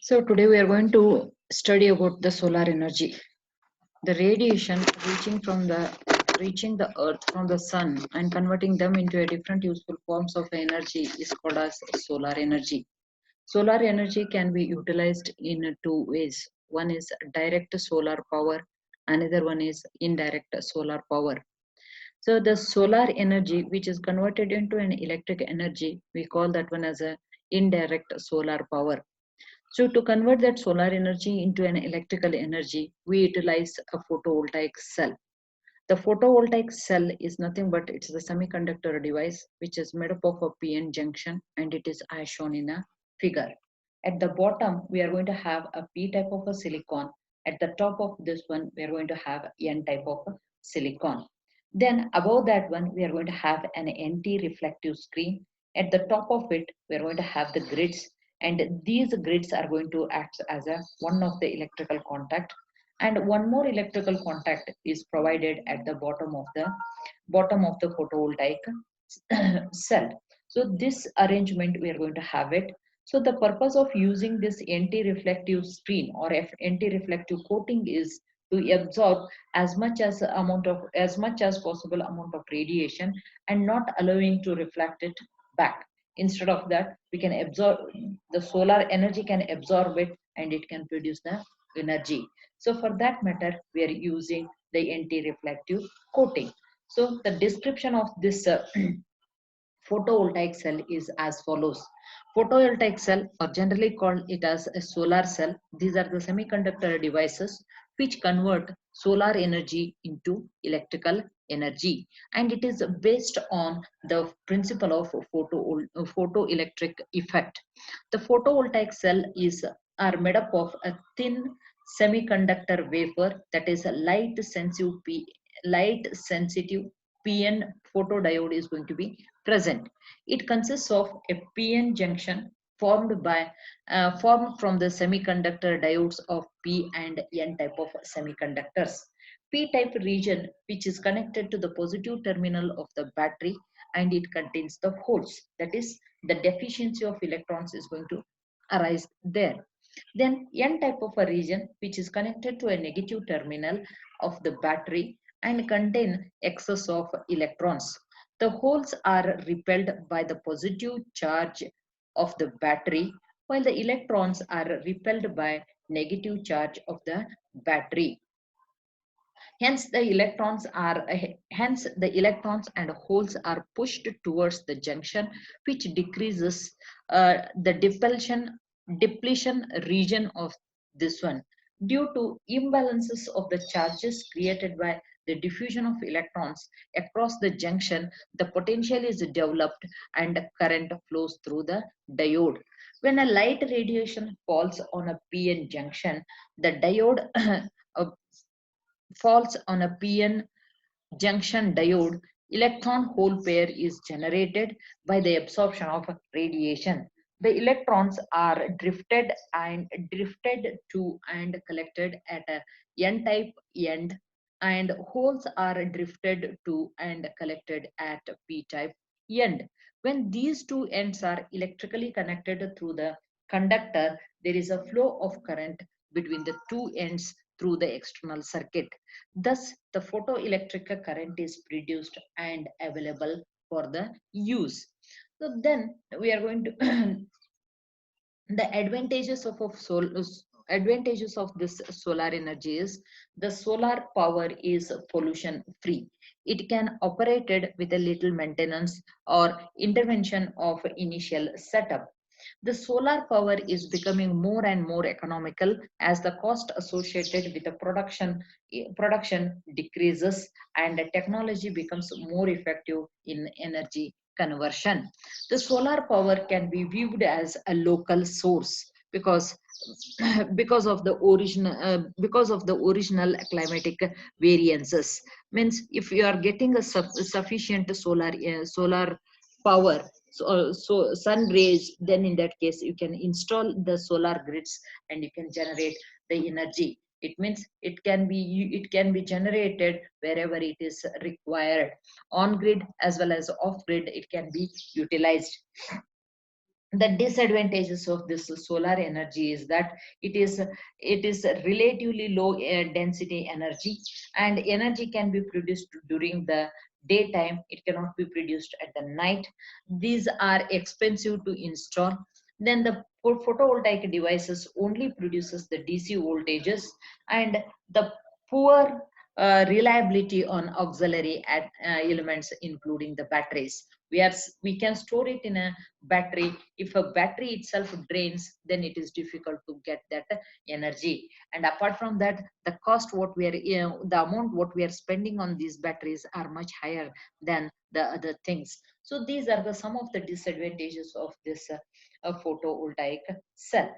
So today we are going to study about the solar energy. The radiation reaching the earth from the sun and converting them into a different useful forms of energy is called as solar energy. Solar energy can be utilized in two ways. One is direct solar power, another one is indirect solar power. So the solar energy which is converted into an electric energy, we call that one as a indirect solar power. So to convert that solar energy into an electrical energy, we utilize a photovoltaic cell. The photovoltaic cell is nothing but it's a semiconductor device which is made up of a PN junction and it is as shown in a figure. At the bottom, we are going to have a P type of a silicon. At the top of this one, we are going to have N type of a silicon. Then above that one, we are going to have an anti-reflective screen. At the top of it, we are going to have the grids, and these grids are going to act as a one of the electrical contact, and one more electrical contact is provided at the bottom of the photovoltaic cell. So this arrangement we are going to have it. So the purpose of using this anti-reflective screen or anti-reflective coating is to absorb as much as possible amount of radiation and not allowing to reflect it back. Instead of that, we can absorb the solar energy can absorb it and it can produce the energy. So for that matter, we are using the anti-reflective coating. So the description of this photovoltaic cell is as follows. Photovoltaic cell, or generally called it as a solar cell, these are the semiconductor devices which convert solar energy into electrical energy, and it is based on the principle of photoelectric effect. The photovoltaic cell is are made up of a thin semiconductor wafer that is a light sensitive PN photodiode is going to be present. It consists of a PN junction formed from the semiconductor diodes of P and N type of semiconductors. P type region which is connected to the positive terminal of the battery and it contains the holes. That is, the deficiency of electrons is going to arise there. Then N type of a region which is connected to a negative terminal of the battery and contain excess of electrons. The holes are repelled by the positive charge of the battery while the electrons are repelled by negative charge of the battery. Hence the electrons and holes are pushed towards the junction, which decreases the depletion region of this one. Due to imbalances of the charges created by the diffusion of electrons across the junction, the potential is developed and current flows through the diode. When a light radiation falls on a PN junction, the diode uh, falls on a PN junction diode, electron hole pair is generated by the absorption of radiation. The electrons are drifted to and collected at a N type end, and holes are drifted to and collected at P type end. When these two ends are electrically connected through the conductor, there is a flow of current between the two ends through the external circuit. Thus, the photoelectric current is produced and available for the use. So then we are going to the advantages of this solar energy is the solar power is pollution free. It can operated with a little maintenance or intervention of initial setup. The solar power is becoming more and more economical as the cost associated with the production decreases and the technology becomes more effective in energy conversion. The solar power can be viewed as a local source because of the original climatic variances. Means if you are getting a sufficient solar power, so sun rays, then in that case you can install the solar grids and you can generate the energy. It means it can be generated wherever it is required, on grid as well as off grid it can be utilized. The disadvantages of this solar energy is that it is a relatively low density energy, and energy can be produced during the daytime. It cannot be produced at the night. These are expensive to install. Then the photovoltaic devices only produces the DC voltages, and the poor reliability on auxiliary elements, including the batteries. We can store it in a battery. If a battery itself drains, then it is difficult to get that energy. And apart from that, the cost what we are the amount what we are spending on these batteries are much higher than the other things. So these are the some of the disadvantages of this photovoltaic cell.